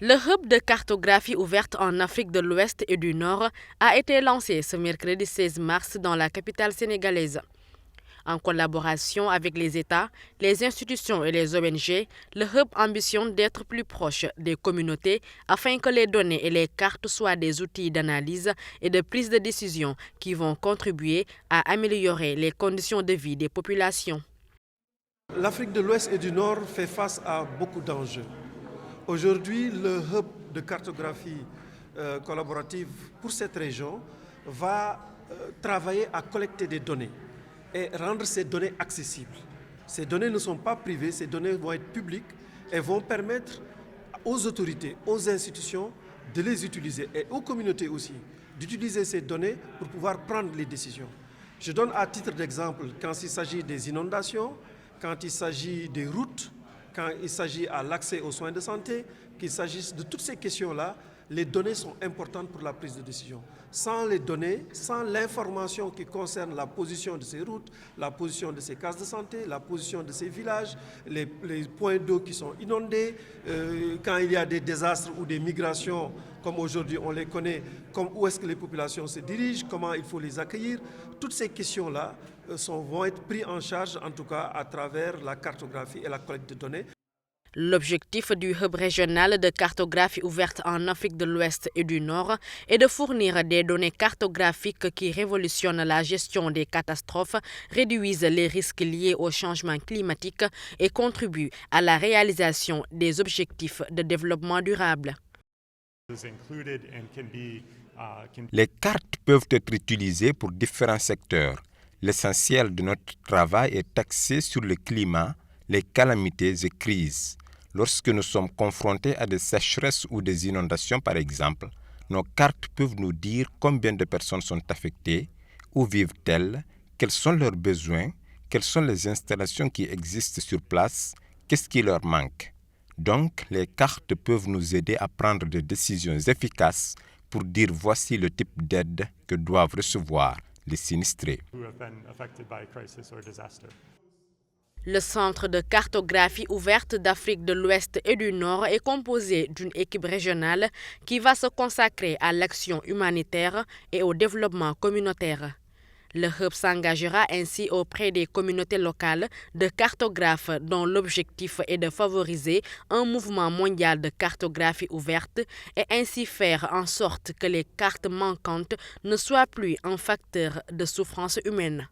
Le hub de cartographie ouverte en Afrique de l'Ouest et du Nord a été lancé ce mercredi 16 mars dans la capitale sénégalaise. En collaboration avec les États, les institutions et les ONG, le hub ambitionne d'être plus proche des communautés afin que les données et les cartes soient des outils d'analyse et de prise de décision qui vont contribuer à améliorer les conditions de vie des populations. L'Afrique de l'Ouest et du Nord fait face à beaucoup d'enjeux. Aujourd'hui, le hub de cartographie collaborative pour cette région va travailler à collecter des données et rendre ces données accessibles. Ces données ne sont pas privées, ces données vont être publiques et vont permettre aux autorités, aux institutions de les utiliser et aux communautés aussi d'utiliser ces données pour pouvoir prendre les décisions. Je donne à titre d'exemple quand il s'agit des inondations, quand il s'agit des routes, quand il s'agit à l'accès aux soins de santé, qu'il s'agisse de toutes ces questions-là, les données sont importantes pour la prise de décision. Sans les données, sans l'information qui concerne la position de ces routes, la position de ces cases de santé, la position de ces villages, les points d'eau qui sont inondés, quand il y a des désastres ou des migrations, comme aujourd'hui on les connaît, comme où est-ce que les populations se dirigent, comment il faut les accueillir, toutes ces questions-là vont être prises en charge, en tout cas à travers la cartographie et la collecte de données. L'objectif du hub régional de cartographie ouverte en Afrique de l'Ouest et du Nord est de fournir des données cartographiques qui révolutionnent la gestion des catastrophes, réduisent les risques liés au changement climatique et contribuent à la réalisation des objectifs de développement durable. Les cartes peuvent être utilisées pour différents secteurs. L'essentiel de notre travail est axé sur le climat, les calamités et crises. Lorsque nous sommes confrontés à des sécheresses ou des inondations, par exemple, nos cartes peuvent nous dire combien de personnes sont affectées, où vivent-elles, quels sont leurs besoins, quelles sont les installations qui existent sur place, qu'est-ce qui leur manque. Donc, les cartes peuvent nous aider à prendre des décisions efficaces pour dire voici le type d'aide que doivent recevoir les sinistrés. Le Centre de cartographie ouverte d'Afrique de l'Ouest et du Nord est composé d'une équipe régionale qui va se consacrer à l'action humanitaire et au développement communautaire. Le hub s'engagera ainsi auprès des communautés locales de cartographes dont l'objectif est de favoriser un mouvement mondial de cartographie ouverte et ainsi faire en sorte que les cartes manquantes ne soient plus un facteur de souffrance humaine.